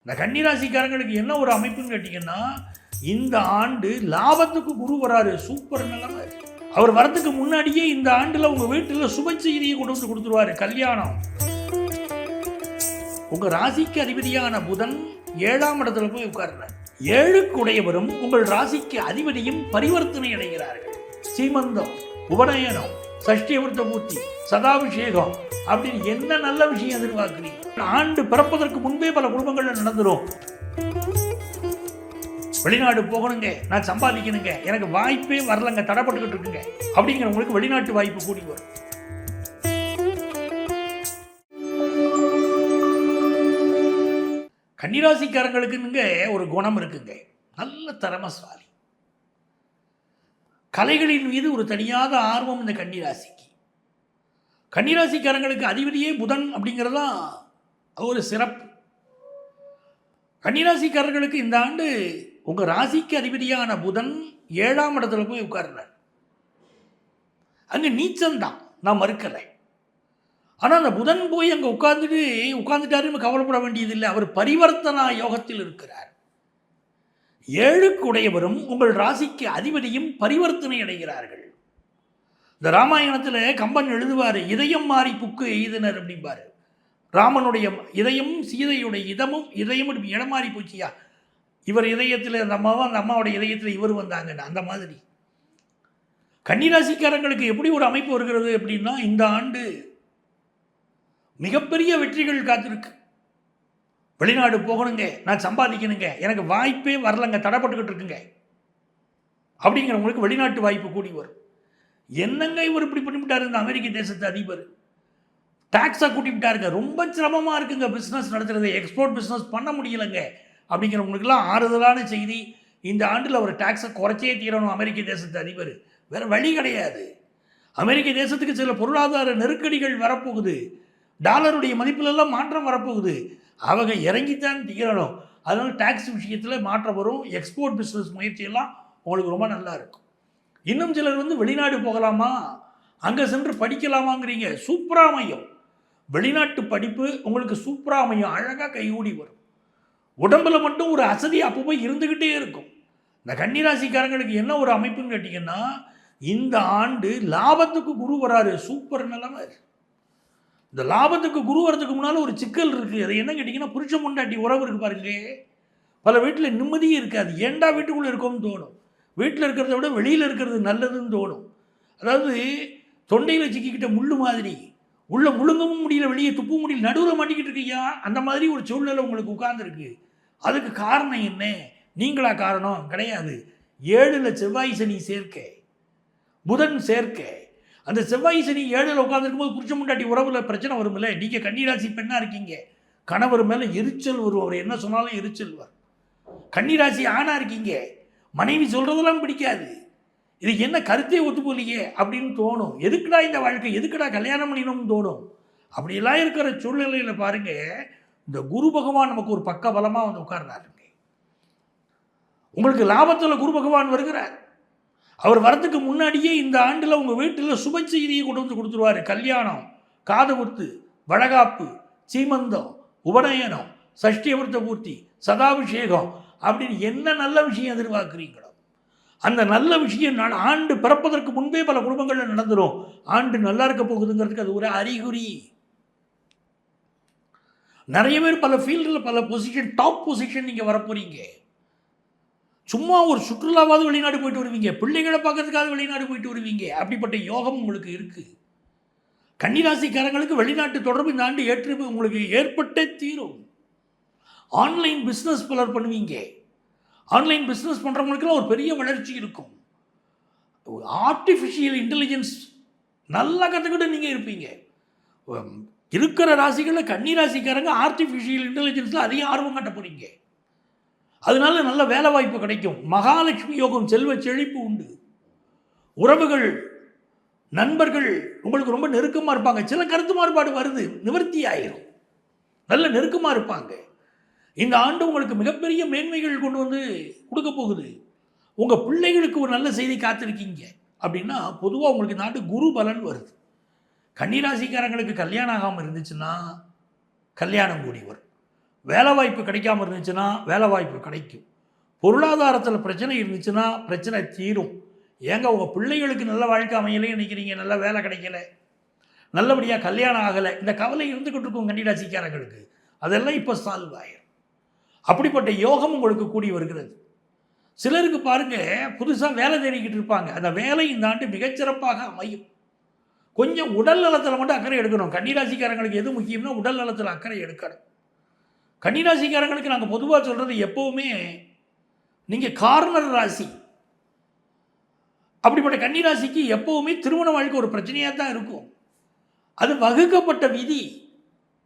இந்த கன்னிராசிக்காரங்களுக்கு என்ன ஒரு அமைப்புன்னு கேட்டிங்கன்னா, இந்த ஆண்டு லாபத்துக்கு குரு வராரு. சூப்பர் நிலைமை. அவர் வரதுக்கு முன்னாடியே இந்த ஆண்டுல உங்க வீட்டுல சுப செய்தியை கொண்டு வந்து கொடுத்துருவாரு. கல்யாணம். உங்க ராசிக்கு அதிபதியான புதன் 7ஆம் இடத்துல போய் உட்கார்றார். 7க்கு உடையவரும் உங்கள் ராசிக்கு அதிபதியும் பரிவர்த்தனை அடைகிறார்கள். சீமந்தம், உபநயனம், சஷ்டி விருத்த பூர்த்தி, சதாபிஷேகம் அப்படின்னு என்ன நல்ல விஷயம் எதிர்பார்க்கிறீங்க? ஆண்டு பிறப்பதற்கு முன்பே பல குடும்பங்கள்ல நடந்துரும். வெளிநாடு போகணுங்க, நான் சம்பாதிக்கணுங்க, எனக்கு வாய்ப்பே வரலங்க, தடைப்பட்டுக்கிட்டு இருக்குங்க அப்படிங்கிறவங்களுக்கு வெளிநாட்டு வாய்ப்பு கூடி வரும். கன்னிராசிக்காரங்களுக்குங்க ஒரு குணம் இருக்குங்க, நல்ல திறமசாலி. கலைகளின் மீது ஒரு தனியாத ஆர்வம் இந்த கன்னிராசிக்கு. கன்னிராசிக்காரங்களுக்கு அதிபதியே புதன் அப்படிங்கிறதான் ஒரு சிறப்பு. கன்னிராசிக்காரர்களுக்கு இந்த ஆண்டு உங்க ராசிக்கு அதிபதியான புதன் 7ஆம் இடத்துல போய் உட்கார்றார். அங்க நீச்சம்தான், நான் மறுக்கலை. ஆனா அந்த புதன் போய் அங்க உட்கார்ந்துட்டாருன்னு கவலைப்பட வேண்டியதில்லை. அவர் பரிவர்த்தனா யோகத்தில் இருக்கிறார். 7க்கு உடையவரும் உங்கள் ராசிக்கு அதிபதியும் பரிவர்த்தனை அடைகிறார்கள். இந்த ராமாயணத்தில் கம்பன் எழுதுவார், இதயம் மாறி புக்கு எய்தினர் அப்படிம்பாரு. ராமனுடைய இதயம் சீதையுடைய இதயமும் இடம் மாறி போச்சியா, இவர் இதயத்தில் அந்த அம்மாவும் அந்த அம்மாவுடைய இதயத்தில் இவர் வந்தாங்கன்னு. அந்த மாதிரி கன்னிராசிக்காரங்களுக்கு எப்படி ஒரு அமைப்பு வருகிறது அப்படின்னா, இந்த ஆண்டு மிகப்பெரிய வெற்றிகள் காத்திருக்கு. வெளிநாடு போகணுங்க, நான் சம்பாதிக்கணுங்க, எனக்கு வாய்ப்பே வரலங்க, தடைப்பட்டுக்கிட்டு இருக்குங்க அப்படிங்கிறவங்களுக்கு வெளிநாட்டு வாய்ப்பு கூடி வரும். என்னங்க இவர் இப்படி பண்ணிவிட்டாரு இந்த அமெரிக்க தேசத்து அதிபர், டாக்ஸை கூட்டிவிட்டாருங்க, ரொம்ப சிரமமாக இருக்குங்க பிஸ்னஸ் நடத்துறது, எக்ஸ்போர்ட் பிஸ்னஸ் பண்ண முடியலைங்க அப்படிங்கிறவங்களுக்குலாம் ஆறுதலான செய்தி. இந்த ஆண்டில் அவர் டாக்ஸை குறைச்சே தீரணும் அமெரிக்க தேசத்து அதிபர், வேறு வழி கிடையாது. அமெரிக்க தேசத்துக்கு சில பொருளாதார நெருக்கடிகள் வரப்போகுது, டாலருடைய மதிப்பிலெல்லாம் மாற்றம் வரப்போகுது, அவங்க இறங்கித்தான் தீரணும். அதனால் டாக்ஸ் விஷயத்தில் மாற்றம் வரும். எக்ஸ்போர்ட் பிஸ்னஸ் முயற்சியெல்லாம் உங்களுக்கு ரொம்ப நல்லா இருக்கும். இன்னும் சிலர் வெளிநாடு போகலாமா, அங்கே சென்று படிக்கலாமாங்கிறீங்க, சூப்பராக அமையும். வெளிநாட்டு படிப்பு உங்களுக்கு சூப்பராக அமையும், அழகாக கைகூடி வரும். உடம்புல மட்டும் ஒரு அசதி அப்போ போய் இருந்துக்கிட்டே இருக்கும். இந்த கன்னிராசிக்காரங்களுக்கு என்ன ஒரு அமைப்புன்னு கேட்டிங்கன்னா, இந்த ஆண்டு லாபத்துக்கு குரு வராரு. சூப்பர் நிலைமை. இந்த லாபத்துக்கு குரு வரதுக்கு முன்னால் ஒரு சிக்கல் இருக்குது. அது என்ன கேட்டிங்கன்னா, புருஷன் பொண்டாட்டி உறவு இருக்குது பாருங்க. பல வீட்டில் நிம்மதியே இருக்காது. ஏண்டா வீட்டுக்குள்ளே இருக்கோம்னு தோணும். வீட்டில் இருக்கிறத விட வெளியில் இருக்கிறது நல்லதுன்னு தோணும். அதாவது தொண்டையில் சிக்கிக்கிட்ட முள்ளு மாதிரி, உள்ள முழுங்கவும் முடியல, வெளியே துப்பவும் முடியல, நடுவில் மாட்டிக்கிட்டு இருக்கியா, அந்த மாதிரி ஒரு சூழ்நிலை உங்களுக்கு உட்கார்ந்துருக்கு. அதுக்கு காரணம் என்ன? நீங்களா காரணம் கிடையாது. 7ல் செவ்வாய் சனி சேர்க்கை, புதன் சேர்க்கை. அந்த செவ்வாய் சனி 7ல் உட்காந்துருக்கும் போது புருஷன் முண்டாட்டி உறவில் பிரச்சனை வரும்ல. நீங்கள் கன்னிராசி பெண்ணாக இருக்கீங்க, கணவர் மேலே எரிச்சல் வரும், அவர் என்ன சொன்னாலும் எரிச்சல் வரும். கன்னிராசி ஆணாக இருக்கீங்க, மனைவி சொல்கிறதெல்லாம் பிடிக்காது, இது என்ன கருத்தே ஒத்து போலியே அப்படின்னு தோணும். எதுக்குடா இந்த வாழ்க்கை, எதுக்குடா கல்யாணம் பண்ணிடணும்னு தோணும். அப்படியெல்லாம் இருக்கிற சூழ்நிலையில் பாருங்கள், இந்த குரு பகவான் நமக்கு ஒரு பக்க பலமாக உட்கார்றாருங்க. உங்களுக்கு லாபத்தில் குரு பகவான் வருகிறார். அவர் வரதுக்கு முன்னாடியே இந்த ஆண்டில் உங்கள் வீட்டில் சுப செய்தியை கொண்டு வந்து கொடுத்துருவார். கல்யாணம், காது குத்து, வளகாப்பு, சீமந்தம், உபநயனம், சஷ்டி விருத்த பூர்த்தி, சதாபிஷேகம் அப்படின்னு என்ன நல்ல விஷயம் எதிர்பார்க்குறீங்களோ அந்த நல்ல விஷயம் ஆண்டு பிறப்பதற்கு முன்பே பல குடும்பங்களில் நடந்துடும். ஆண்டு நல்லா இருக்க போகுதுங்கிறதுக்கு அது ஒரு அறிகுறி. நிறைய பேர் பல ஃபீல்டில் பல பொசிஷன், டாப் பொசிஷன் நீங்கள் வரப்போறீங்க. சும்மா ஒரு சுற்றுலாவாவது வெளிநாடு போயிட்டு வருவீங்க, பிள்ளைகளை பார்க்கறதுக்காக வெளிநாடு போயிட்டு வருவீங்க. அப்படிப்பட்ட யோகம் உங்களுக்கு இருக்குது. கன்னிராசிக்காரங்களுக்கு வெளிநாட்டு தொடர்பு இந்த ஆண்டு உங்களுக்கு ஏற்பட்டே தீரும். ஆன்லைன் பிஸ்னஸ் பலர் பண்ணுவீங்க. ஆன்லைன் பிஸ்னஸ் பண்ணுறவங்களுக்குலாம் ஒரு பெரிய வளர்ச்சி இருக்கும். ஆர்டிஃபிஷியல் இன்டெலிஜென்ஸ் நல்லா கற்றுக்கிட்டு நீங்கள் இருப்பீங்க. இருக்கிற ராசிகளில் கன்னிராசிக்காரங்க ஆர்டிஃபிஷியல் இன்டெலிஜென்ஸில் அதிக ஆர்வம் காட்ட போகிறீங்க. அதனால நல்ல வேலை வாய்ப்பு கிடைக்கும். மகாலட்சுமி யோகம், செல்வ செழிப்பு உண்டு. உறவுகள், நண்பர்கள் உங்களுக்கு ரொம்ப நெருக்கமாக இருப்பாங்க. சில கருத்து மாறுபாடு வருது, நிவர்த்தி ஆயிரும். நல்ல நெருக்கமாக இருப்பாங்க. இந்த ஆண்டு உங்களுக்கு மிகப்பெரிய மேன்மைகள் கொண்டு வந்து கொடுக்க போகுது. உங்கள் பிள்ளைகளுக்கு ஒரு நல்ல செய்தி காத்திருக்கீங்க அப்படின்னா, பொதுவாக உங்களுக்கு இந்த ஆண்டு குரு பலன் வருது. கன்னிராசிக்காரங்களுக்கு கல்யாணம் ஆகாமல் இருந்துச்சுன்னா கல்யாணம் கூடி வரும். வேலை வாய்ப்பு கிடைக்காம இருந்துச்சுன்னா வேலை வாய்ப்பு கிடைக்கும். பொருளாதாரத்தில் பிரச்சனை இருந்துச்சுன்னா பிரச்சனை தீரும். ஏங்க உங்கள் பிள்ளைகளுக்கு நல்ல வாழ்க்கை அமையலைன்னு நினைக்கிறீங்க, நல்ல வேலை கிடைக்கல, நல்லபடியாக கல்யாணம் ஆகலை, இந்த கவலை இருந்துக்கிட்டு இருக்கும் கன்னிராசிக்காரங்களுக்கு. அதெல்லாம் இப்போ சால்வ் ஆயிரும். அப்படிப்பட்ட யோகம் உங்களுக்கு கூடி வருகிறது. சிலருக்கு பாருங்க, புதுசாக வேலை தேடிக்கிட்டு இருப்பாங்க. அந்த வேலை இந்த ஆண்டு மிகச்சிறப்பாக அமையும். கொஞ்சம் உடல் நலத்தில் மட்டும் அக்கறை எடுக்கணும். கன்னிராசிக்காரங்களுக்கு எது முக்கியம்னா உடல் நலத்தில் அக்கறை எடுக்கணும். கன்னிராசிக்காரங்களுக்கு நாங்கள் பொதுவாக சொல்கிறது, எப்போவுமே நீங்கள் கார்னர் ராசி. அப்படிப்பட்ட கன்னிராசிக்கு எப்போவுமே திருமண வாழ்க்கை ஒரு பிரச்சனையாக தான் இருக்கும். அது வகுக்கப்பட்ட விதி,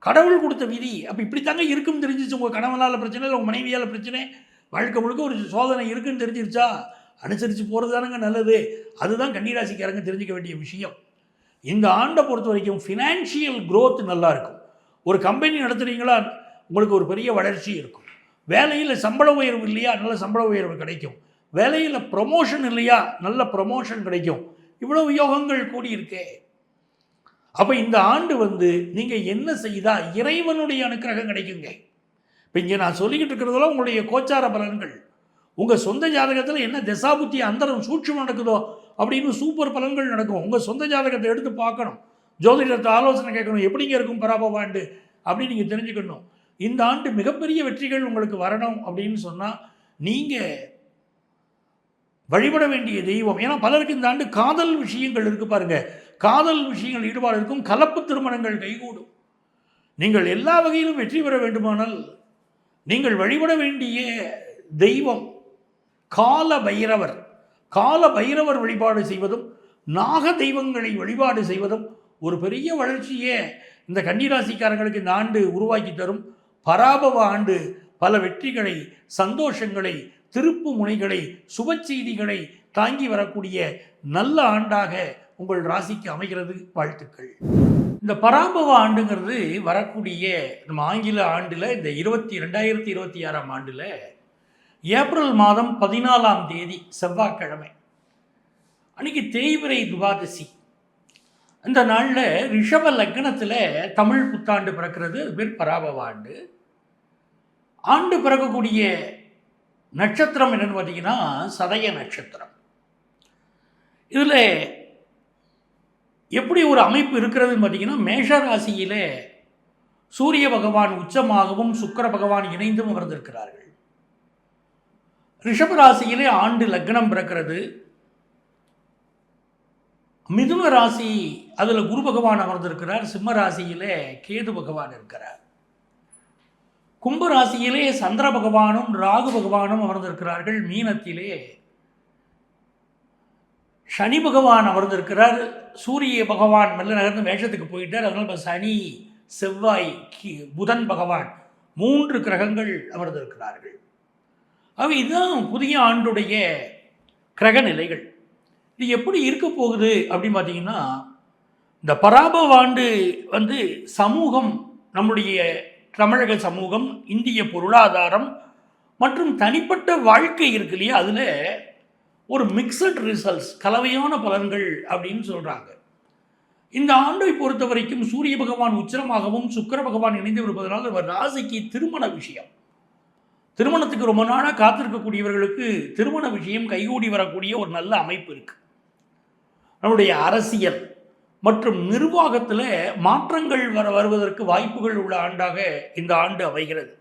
கடவுள் கொடுத்த விதி. அப்போ இப்படித்தாங்க இருக்குன்னு தெரிஞ்சிச்சு. உங்கள் கணவனால் பிரச்சனை இல்லை, உங்கள் மனைவியால் பிரச்சனை, வாழ்க்கை முழுக்க ஒரு சோதனை இருக்குன்னு தெரிஞ்சிருச்சா, அனுசரித்து போகிறது தானங்க நல்லது. அதுதான் கன்னிராசிக்காரங்க தெரிஞ்சிக்க வேண்டிய விஷயம். இந்த ஆண்டை பொறுத்த வரைக்கும் ஃபினான்ஷியல் க்ரோத் நல்லாயிருக்கும். ஒரு கம்பெனி நடத்துகிறீங்களா, உங்களுக்கு ஒரு பெரிய வளர்ச்சி இருக்கும். வேலையில் சம்பள உயர்வு இல்லையா, நல்ல சம்பள உயர்வு கிடைக்கும். வேலையில் ப்ரொமோஷன் இல்லையா, நல்ல ப்ரொமோஷன் கிடைக்கும். இவ்வளவு யோகங்கள் கூடியிருக்கே. அப்போ இந்த ஆண்டு நீங்கள் என்ன செய்தால் இறைவனுடைய அனுக்கிரகம் கிடைக்குங்க. இப்போ இங்கே நான் சொல்லிக்கிட்டு இருக்கிறதெல்லாம் உங்களுடைய கோச்சார பலன்கள். உங்கள் சொந்த ஜாதகத்தில் என்ன தசாபுத்தி அந்தரம் சூட்சம் நடக்குதோ அப்படின்னு சூப்பர் பலன்கள் நடக்கும். உங்கள் சொந்த ஜாதகத்தை எடுத்து பார்க்கணும், ஜோதிடத்தை ஆலோசனை கேட்கணும், எப்படிங்க இருக்கும் பராபவ ஆண்டு அப்படின்னு நீங்கள் தெரிஞ்சுக்கணும். இந்த ஆண்டு மிகப்பெரிய வெற்றிகள் உங்களுக்கு வரணும் அப்படின்னு சொன்னால் நீங்கள் வழிபட வேண்டிய தெய்வம். ஏன்னா பலருக்கு இந்த ஆண்டு காதல் விஷயங்கள் இருக்குது பாருங்க, காதல் விஷயங்கள் ஈடுபாடு இருக்கும், கலப்பு திருமணங்கள் கைகூடும். நீங்கள் எல்லா வகையிலும் வெற்றி பெற வேண்டுமானால் நீங்கள் வழிபட வேண்டிய தெய்வம் கால பைரவர். கால பைரவர் வழிபாடு செய்வதும் நாக தெய்வங்களை வழிபாடு செய்வதும் ஒரு பெரிய வளர்ச்சியே இந்த கன்னிராசிக்காரங்களுக்கு இந்த ஆண்டு உருவாக்கி தரும். பராபவ ஆண்டு பல வெற்றிகளை, சந்தோஷங்களை, திருப்பு முனைகளை, சுப செய்திகளை தாங்கி வரக்கூடிய நல்ல ஆண்டாக உங்கள் ராசிக்கு அமைகிறது. வாழ்த்துக்கள். இந்த பராபவ ஆண்டுங்கிறது வரக்கூடிய நம்ம ஆங்கில ஆண்டில் இந்த 2026ஆம் ஆண்டில் ஏப்ரல் மாதம் 14ஆம் தேதி செவ்வாய்க்கிழமை அன்றைக்கி தேய்பிறை துவாதசி. இந்த நாளில் ரிஷப லக்னத்தில் தமிழ் புத்தாண்டு பிறக்கிறது. அது பேர் பராபவ ஆண்டு. ஆண்டு பிறக்கக்கூடிய நட்சத்திரம் என்னென்னு பார்த்தீங்கன்னா சதய நட்சத்திரம். இதில் எப்படி ஒரு அமைப்பு இருக்கிறதுன்னு பார்த்தீங்கன்னா, மேஷ ராசியிலே சூரிய பகவான் உச்சமாகவும் சுக்கிர பகவான் இணைந்தும் அமர்ந்திருக்கிறார்கள். ரிஷப ராசியிலே ஆண்டு லக்னம் பிறக்கிறது. மிதுன ராசி அதில் குரு பகவான் அமர்ந்திருக்கிறார். சிம்ம ராசியிலே கேது பகவான் இருக்கிறார். கும்ப ராசியிலே சந்திர பகவானும் ராகு பகவானும் அமர்ந்திருக்கிறார்கள். மீனத்திலே சனி பகவான் அமர்ந்திருக்கிறார். சூரிய பகவான் மெல்ல நகர்ந்து மேஷத்துக்கு போயிட்டார். அதனால் இப்போ சனி, செவ்வாய், புதன் பகவான் 3 கிரகங்கள் அமர்ந்திருக்கிறார்கள். அவை இதுதான் புதிய ஆண்டுடைய கிரக நிலைகள். இது எப்படி இருக்க போகுது அப்படின்னு பார்த்தீங்கன்னா, இந்த பராபவ ஆண்டு சமூகம், நம்முடைய தமிழக சமூகம், இந்திய பொருளாதாரம் மற்றும் தனிப்பட்ட வாழ்க்கை இருக்கு இல்லையா, அதில் ஒரு மிக்சட் ரிசல்ட்ஸ், கலவையான பலன்கள் அப்படின்னு சொல்கிறாங்க. இந்த ஆண்டை பொறுத்த வரைக்கும் சூரிய பகவான் உச்சரமாகவும் சுக்கிர பகவான் இணைந்து இருப்பதனால் ஒரு ராசிக்கு திருமண விஷயம், திருமணத்துக்கு ரொம்ப நாளாக காத்திருக்கக்கூடியவர்களுக்கு திருமண விஷயம் கைகூடி வரக்கூடிய ஒரு நல்ல அமைப்பு இருக்குது. நம்முடைய அரசியல் மற்றும் நிர்வாகத்தில் மாற்றங்கள் வருவதற்கு வாய்ப்புகள் உள்ள ஆண்டாக இந்த ஆண்டு அமைகிறது.